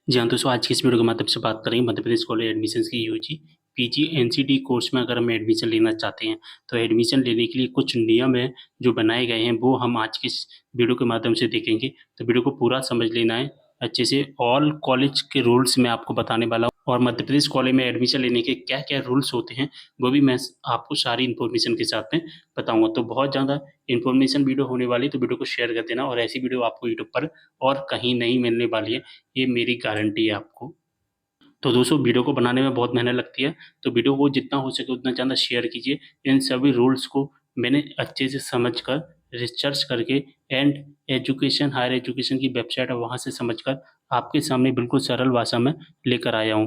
जी हाँ, दोस्तों आज की इस वीडियो के माध्यम से बात करेंगे मध्य प्रदेश कॉलेज एडमिशन्स की यूजी, पीजी, एनसीटी कोर्स में अगर हम एडमिशन लेना चाहते हैं, तो एडमिशन लेने के लिए कुछ नियम हैं जो बनाए गए हैं, वो हम आज की इस वीडियो के माध्यम से देखेंगे। तो वीडियो को पूरा समझ लेना है अच्छे से। ऑल कॉलेज के रूल्स मैं आपको बताने वाला हूँ और मध्य प्रदेश कॉलेज में एडमिशन लेने के क्या-क्या रूल्स होते हैं, वो भी मैं आपको सारी इन्फॉर्मेशन के साथ में बताऊँगा। तो बहुत ज़्यादा इन्फॉर्मेशन वीडियो होने वाली है, तो वीडियो को शेयर कर देना और ऐसी वीडियो आपको यूट्यूब पर और कहीं नहीं मिलने वाली है। ये मेरी गारंटी है आपको। तो दोस्तों वीडियो को बनाने में बहुत मेहनत लगती है, तो वीडियो को जितना हो सके उतना ज़्यादा शेयर कीजिए। इन सभी रूल्स को मैंने अच्छे से समझकर, रिसर्च करके एंड एजुकेशन हायर एजुकेशन की वेबसाइट है वहाँ से समझकर आपके सामने बिल्कुल सरल भाषा में लेकर आया हूँ।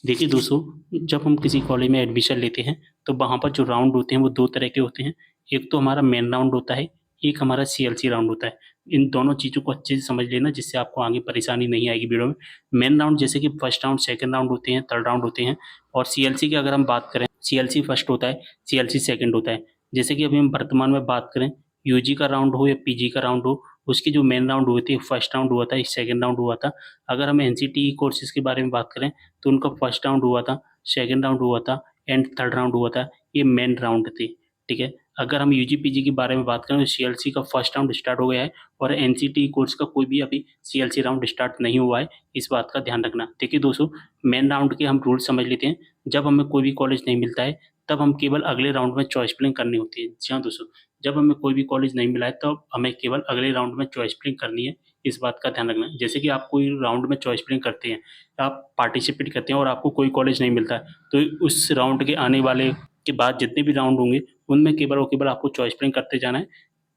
देखिए दोस्तों, जब हम किसी कॉलेज में एडमिशन लेते हैं, तो वहाँ पर जो राउंड होते हैं वो 2 तरह के होते हैं। एक तो हमारा मेन राउंड होता है, एक हमारा सीएलसी राउंड होता है। इन दोनों चीज़ों को अच्छे से समझ लेना जिससे आपको आगे परेशानी नहीं आएगी वीडियो में। मेन राउंड जैसे कि फर्स्ट राउंड, सेकंड राउंड होते हैं, थर्ड राउंड होते हैं और सीएलसी की अगर हम बात करें, सीएलसी फर्स्ट होता है, सीएलसी सेकंड होता है। जैसे कि अभी हम वर्तमान में बात करें, यूजी का राउंड हो या पीजी का राउंड हो, उसकी जो मेन राउंड होती है, फर्स्ट राउंड हुआ था, सेकंड राउंड हुआ था। अगर हम एनसीटीई कोर्सेज़ के बारे में बात करें, तो उनका फर्स्ट राउंड हुआ था, सेकंड राउंड हुआ था एंड थर्ड राउंड हुआ था। ये मेन राउंड थे, ठीक है? अगर हम यूजी, पीजी के बारे में बात करें, तो सीएलसी का फर्स्ट राउंड स्टार्ट हो गया है और एनसीटीई कोर्स का कोई भी अभी सीएलसी राउंड स्टार्ट नहीं हुआ है, इस बात का ध्यान रखना। देखिए दोस्तों, मेन राउंड के हम रूल्स समझ लेते हैं। जब हमें कोई भी कॉलेज नहीं मिलता है, तब हम केवल अगले राउंड में चॉइस फिलिंग करनी होती है। जी हाँ दोस्तों, जब हमें कोई भी कॉलेज नहीं मिला है, तब हमें केवल अगले राउंड में चॉइस फिलिंग करनी है, इस बात का ध्यान रखना। जैसे कि आप कोई राउंड में चॉइस फिलिंग करते हैं, आप पार्टिसिपेट करते हैं और आपको कोई कॉलेज नहीं मिलता है, तो उस राउंड के आने वाले के बाद जितने भी राउंड होंगे, उनमें केवल और केवल आपको चॉइस फिलिंग करते जाना है,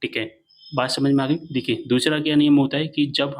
ठीक है? बात समझ में आ गई? देखिए, दूसरा क्या नियम होता है कि जब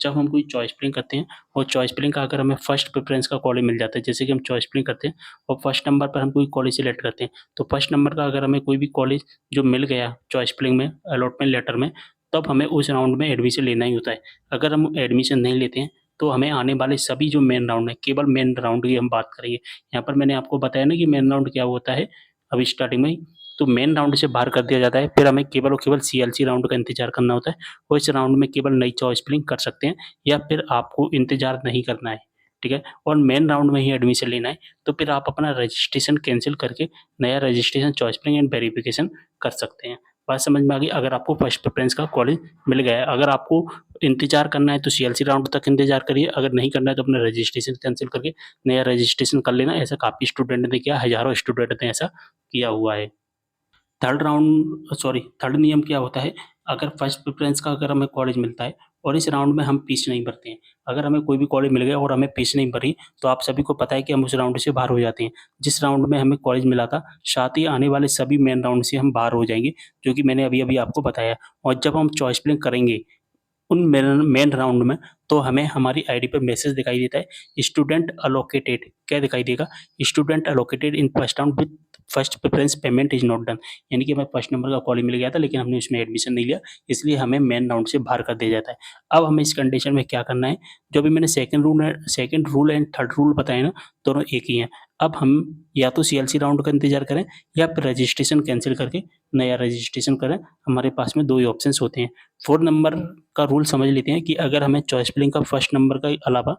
हम कोई चॉइस फिलिंग करते हैं और चॉइस फिलिंग का अगर हमें फर्स्ट प्रेफ़रेंस का कॉलेज मिल जाता है, जैसे कि हम चॉइस फिलिंग करते हैं और फर्स्ट नंबर पर हम कोई कॉलेज सिलेक्ट करते हैं, तो फर्स्ट नंबर का अगर हमें कोई भी कॉलेज जो मिल गया चॉइस फिलिंग में, अलॉटमेंट लेटर में, तब हमें उस राउंड में एडमिशन लेना ही होता है। अगर हम एडमिशन नहीं लेते हैं, तो हमें आने वाले सभी जो मेन राउंड है, केवल मेन राउंड की हम बात करेंगे। यहाँ पर मैंने आपको बताया ना कि मेन राउंड क्या होता है, अभी स्टार्टिंग में ही। तो मेन राउंड से बाहर कर दिया जाता है, फिर हमें केवल और केवल सीएलसी राउंड का इंतज़ार करना होता है और इस राउंड में केवल नई चॉइस फिलिंग कर सकते हैं या फिर आपको इंतज़ार नहीं करना है, ठीक है? और मेन राउंड में ही एडमिशन लेना है, तो फिर आप अपना रजिस्ट्रेशन कैंसल करके नया registration, choice filling and verification कर सकते हैं। बात समझ में आ गई? अगर आपको फर्स्ट प्रेफ़रेंस का कॉलेज मिल गया है, अगर आपको इंतज़ार करना है तो सीएलसी राउंड तक इंतज़ार करिए, अगर नहीं करना है तो अपना रजिस्ट्रेशन कैंसल करके नया रजिस्ट्रेशन कर लेना। ऐसा काफ़ी स्टूडेंट ने किया, हज़ारों स्टूडेंट ने ऐसा किया हुआ है। थर्ड नियम क्या होता है, अगर फर्स्ट प्रेफ़रेंस का अगर हमें कॉलेज मिलता है और इस राउंड में हम फीस नहीं भरते हैं, अगर हमें कोई भी कॉलेज मिल गया और हमें फीस नहीं भरी, तो आप सभी को पता है कि हम उस राउंड से बाहर हो जाते हैं। जिस राउंड में हमें कॉलेज मिला था, साथ ही आने वाले सभी मेन राउंड से हम बाहर हो जाएँगे, जो कि मैंने अभी-अभी आपको बताया। और जब हम चॉइस फिलिंग करेंगे उन मेन मेन राउंड में, तो हमें हमारी आईडी पे मैसेज दिखाई देता है, स्टूडेंट एलोकेटेड। क्या दिखाई देगा? Student allocated in first round with first preference payment is not done. यानी कि हमें फर्स्ट नंबर का कॉलेज मिल गया था, लेकिन हमने उसमें एडमिशन नहीं लिया, इसलिए हमें मेन राउंड से बाहर कर दिया जाता है। अब हमें इस कंडीशन में क्या करना है, जो अभी मैंने second rule and third rule बताए ना, दोनों एक ही हैं। अब हम या तो सीएलसी राउंड का इंतज़ार करें या फिर रजिस्ट्रेशन कैंसल करके नया रजिस्ट्रेशन करें। हमारे पास में 2 ही ऑप्शंस होते हैं। 4 नंबर का रूल समझ लेते हैं कि अगर हमें चॉइस फिलिंग का फर्स्ट नंबर के अलावा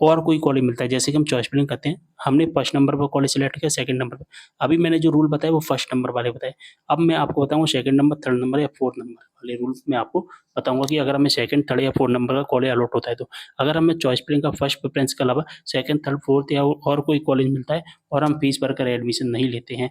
और कोई कॉलेज मिलता है, जैसे कि हम चॉइस फिलिंग करते हैं, हमने फर्स्ट नंबर पर कॉलेज सिलेक्ट किया, सेकंड नंबर पे। अभी मैंने जो रूल बताए वो फर्स्ट नंबर वाले बताए। अब मैं आपको बताऊँगा सेकंड नंबर, थर्ड नंबर या फोर्थ नंबर वाले रूल मैं आपको बताऊँगा कि अगर हमें सेकंड, थर्ड या फोर्थ नंबर का कॉलेज अलॉट होता है तो। अगर हमें चॉइस फिलिंग का फर्स्ट प्रेफ़रेंस के अलावा सेकंड, थर्ड, फोर्थ या और कोई कॉलेज मिलता है और हम फीस भरकर एडमिशन नहीं लेते हैं,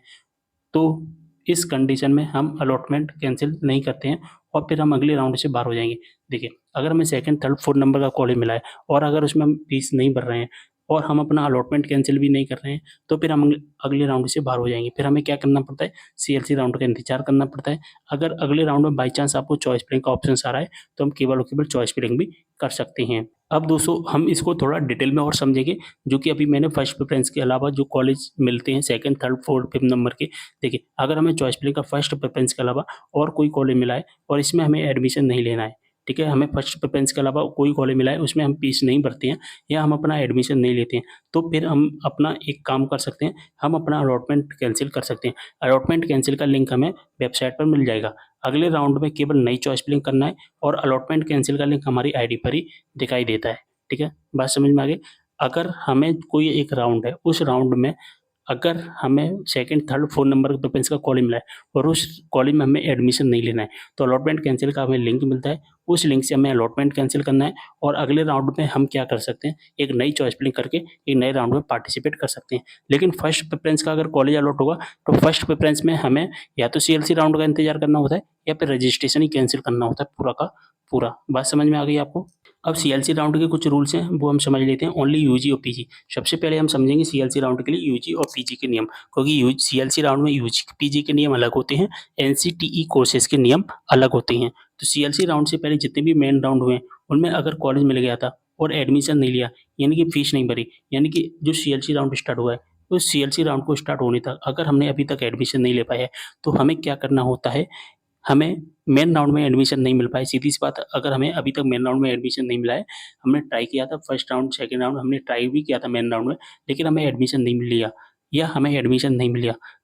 तो इस कंडीशन में हम अलॉटमेंट कैंसल नहीं करते हैं और फिर हम अगले राउंड से बाहर हो जाएँगे। देखिए, अगर हमें सेकंड, थर्ड, फोर्थ नंबर का कॉलेज मिला है और अगर उसमें हम फीस नहीं भर रहे हैं और हम अपना अलॉटमेंट कैंसल भी नहीं कर रहे हैं, तो फिर हम अगले राउंड से बाहर हो जाएँगे। फिर हमें क्या करना पड़ता है, सीएलसी राउंड का इंतज़ार करना पड़ता है। अगर अगले राउंड में बाय चांस आपको चॉइस फिलिंग का ऑप्शंस आ रहा है, तो हम केवल और केवल चॉइस फिलिंग भी कर सकते हैं। अब दोस्तों हम इसको थोड़ा डिटेल में और समझेंगे, जो कि अभी मैंने फर्स्ट प्रेफ़रेंस के अलावा जो कॉलेज मिलते हैं second, third, fourth, fifth number के। देखिए, अगर हमें चॉइस फिलिंग का फर्स्ट प्रेफ़रेंस के अलावा और कोई कॉलेज मिला है और इसमें हमें एडमिशन नहीं लेना है, ठीक है? हमें फर्स्ट प्रेफ़रेंस के अलावा कोई कॉलेज मिला है, उसमें हम फीस नहीं भरते हैं या हम अपना एडमिशन नहीं लेते हैं, तो फिर हम अपना एक काम कर सकते हैं, हम अपना अलॉटमेंट कैंसल कर सकते हैं। अलॉटमेंट कैंसल का लिंक हमें वेबसाइट पर मिल जाएगा। अगले राउंड में केवल नई चॉइस फिलिंग करना है और अलॉटमेंट कैंसल का लिंक हमारी आईडी पर ही दिखाई देता है, ठीक है, बात समझ में आ गई? अगर हमें कोई एक राउंड है, उस राउंड में अगर हमें सेकंड, थर्ड, 4 नंबर के वैकेंसी का कॉलम मिला है और उस कॉलम में हमें एडमिशन नहीं लेना है, तो अलॉटमेंट कैंसल का हमें लिंक मिलता है, उस लिंक से हमें अलॉटमेंट कैंसल करना है और अगले राउंड में हम क्या कर सकते हैं, एक नई चॉइस फिलिंग करके एक नए राउंड में पार्टिसिपेट कर सकते हैं। लेकिन फर्स्ट प्रेफ़रेंस का अगर कॉलेज अलॉट होगा, तो फर्स्ट प्रेफ़रेंस में हमें या तो सीएलसी राउंड का इंतज़ार करना होता है या फिर रजिस्ट्रेशन ही कैंसल करना होता है पूरा का पूरा। बात समझ में आ गई आपको? अब सीएलसी राउंड के कुछ रूल्स हैं, वो हम समझ लेते हैं। ओनली यूजी और पीजी। सबसे पहले हम समझेंगे सीएलसी राउंड के लिए यूजी और पीजी के नियम, क्योंकि सीएलसी राउंड में यूजी पीजी के नियम अलग होते हैं, एनसीटीई कोर्सेज के नियम अलग होते हैं। तो सीएलसी राउंड से पहले जितने भी मेन राउंड हुए, उनमें अगर कॉलेज मिल गया था और एडमिशन नहीं लिया, यानी कि फीस नहीं भरी, यानी कि जो सीएलसी राउंड स्टार्ट हुआ है, उस सीएलसी राउंड को स्टार्ट होने तक अगर हमने अभी तक एडमिशन नहीं ले पाया है, तो हमें क्या करना होता है, हमें मेन राउंड में एडमिशन नहीं मिल पाई, सीधी सी बात है, अगर हमें अभी तक मेन राउंड में एडमिशन नहीं मिला है, हमने ट्राई किया था फर्स्ट राउंड, सेकंड राउंड हमने ट्राई भी किया था मेन राउंड में, लेकिन हमें एडमिशन नहीं लिया या हमें एडमिशन नहीं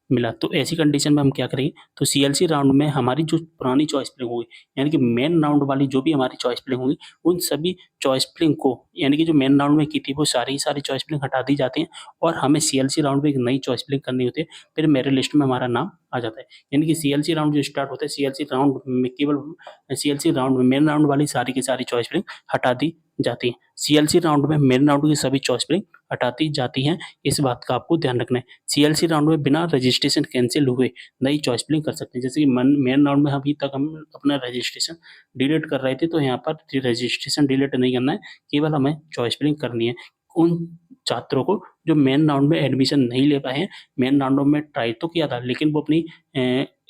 मिला, तो ऐसी कंडीशन में हम क्या करेंगे, तो सीएलसी राउंड में हमारी जो पुरानी चॉइस फिलिंग होगी, यानी कि मेन राउंड वाली जो भी हमारी चॉइस फिलिंग होगी, उन सभी चॉइस फिलिंग को, यानी कि जो मेन राउंड में की थी, वो सारी की सारी चॉइस फिलिंग हटा दी जाती हैं और हमें सीएलसी राउंड में एक नई चॉइस फिलिंग करनी होती है, फिर मेरिट लिस्ट में हमारा नाम आ जाता है। यानी कि सीएलसी राउंड जो स्टार्ट होता है, सीएलसी राउंड में केवल सीएलसी राउंड में मेन राउंड वाली सारी की सारी चॉइस फिलिंग हटा दी जाती है। सीएलसी राउंड में मेन राउंड की सभी चॉइस फिलिंग हटाती जाती हैं, इस बात का आपको ध्यान रखना है। सीएलसी राउंड में बिना रजिस्ट्रेशन कैंसिल हुए नई चॉइस फिलिंग कर सकते हैं। जैसे कि मेन राउंड में अभी तक हम अपना रजिस्ट्रेशन डिलीट कर रहे थे, तो यहाँ पर रजिस्ट्रेशन डिलीट नहीं करना है, केवल हमें चॉइस फिलिंग करनी है। उन छात्रों को जो मेन राउंड में एडमिशन नहीं ले पाए हैं, मेन राउंड में ट्राई तो किया था, लेकिन वो अपनी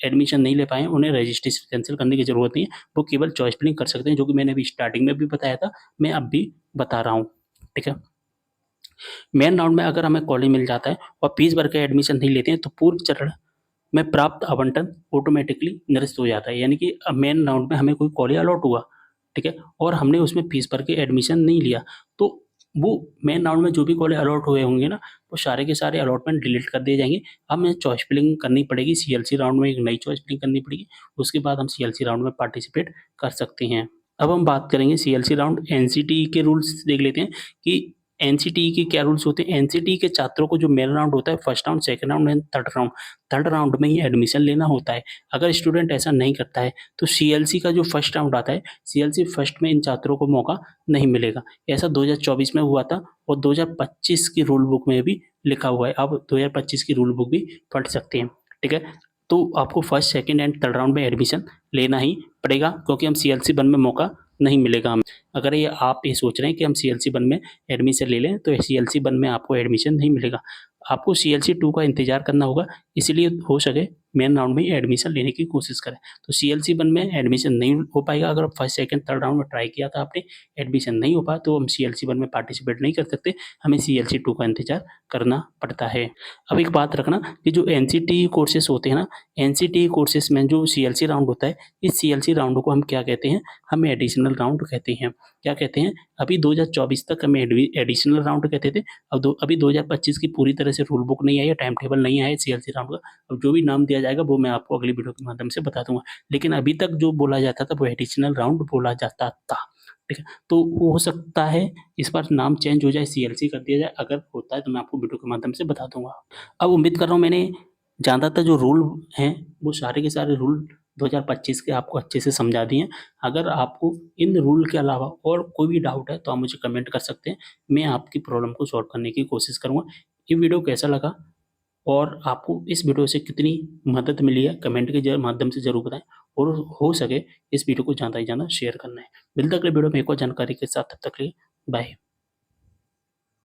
एडमिशन नहीं ले पाए हैं, उन्हें रजिस्ट्रेशन कैंसिल करने की ज़रूरत नहीं है, वो केवल चॉइस फिलिंग कर सकते हैं, जो कि मैंने अभी स्टार्टिंग में भी बताया था, मैं अब भी बता रहा हूँ, ठीक है। मेन राउंड में अगर हमें कॉलेज मिल जाता है और फीस भर के एडमिशन नहीं लेते हैं, तो पूर्व चरण में प्राप्त आवंटन ऑटोमेटिकली निरस्त हो जाता है। यानी कि मेन राउंड में हमें कोई कॉलेज अलॉट हुआ, ठीक है, और हमने उसमें फीस भर के एडमिशन नहीं लिया, तो वो मेन राउंड में जो भी कॉलेज अलॉट हुए होंगे ना, वो सारे के सारे अलॉटमेंट डिलीट कर दिए जाएंगे। हमें चॉइस फिलिंग करनी पड़ेगी, सीएलसी राउंड में एक नई चॉइस फिलिंग करनी पड़ेगी, उसके बाद हम सीएलसी राउंड में पार्टिसिपेट कर सकते हैं। अब हम बात करेंगे सीएलसी राउंड एनसीटीई के रूल्स देख लेते हैं कि एनसीटीई के क्या रूल्स होते हैं। एनसीटीई के छात्रों को जो मेन राउंड होता है, first round, second round and third round में ही एडमिशन लेना होता है। अगर स्टूडेंट ऐसा नहीं करता है, तो सीएलसी का जो फर्स्ट राउंड आता है, सीएलसी फर्स्ट में इन छात्रों को मौका नहीं मिलेगा। ऐसा 2024 में हुआ था और 2025 की रूल बुक में भी लिखा हुआ है। आप 2025 की रूल बुक भी पढ़ सकते हैं, ठीक है। तो आपको first, second and third round में एडमिशन लेना ही पड़ेगा, क्योंकि हम सीएलसी 1 में मौका नहीं मिलेगा हमें। अगर ये आप ये सोच रहे हैं कि हम सीएलसी 1 में एडमिशन ले लें, तो सीएलसी 1 में आपको एडमिशन नहीं मिलेगा, आपको सीएलसी 2 का इंतज़ार करना होगा। इसलिए हो सके मेन राउंड में ही एडमिशन लेने की कोशिश करें। तो सीएलसी 1 में एडमिशन नहीं हो पाएगा। अगर फर्स्ट, सेकंड, थर्ड राउंड में ट्राई किया था आपने, एडमिशन नहीं हो पाया, तो हम सीएलसी 1 में पार्टिसिपेट नहीं कर सकते, हमें सीएलसी 2 का इंतज़ार करना पड़ता है। अब एक बात रखना कि जो एनसीटीई कोर्सेज़ होते हैं ना, एनसीटीई कोर्सेज़ में जो सीएलसी राउंड होता है, इस सीएलसी राउंड को हम क्या कहते हैं, हम एडिशनल राउंड कहते हैं। क्या कहते हैं? अभी 2024 तक हम एडिशनल राउंड कहते थे। अभी 2025 की पूरी तरह से रूल बुक नहीं आई है, टाइम टेबल नहीं आया है सीएलसी राउंड का। अब जो भी नाम दिया जाएगा वो मैं आपको अगली वीडियो के माध्यम से बता दूँगा। लेकिन अभी तक जो बोला जाता था वो एडिशनल राउंड बोला जाता था, ठीक है? तो हो सकता है इस बार नाम चेंज हो जाए, सीएलसी कर दिया जाए। अगर होता है तो मैं आपको वीडियो के माध्यम से बता दूँगा। अब उम्मीद कर रहा हूँ मैंने ज़्यादातर जो रूल हैं वो सारे के सारे रूल 2025 के आपको अच्छे से समझा दिए हैं। अगर आपको इन रूल के अलावा और कोई भी डाउट है तो आप मुझे कमेंट कर सकते हैं। मैं आपकी प्रॉब्लम को सॉल्व करने की कोशिश करूँगा। ये वीडियो कैसा लगा और आपको इस वीडियो से कितनी मदद मिली है, कमेंट के माध्यम से ज़रूर बताएँ और हो सके इस वीडियो को ज़्यादा से ज़्यादा शेयर करना है। मिलते हैं अगले वीडियो में एक और जानकारी के साथ, तब तक के लिए बाय।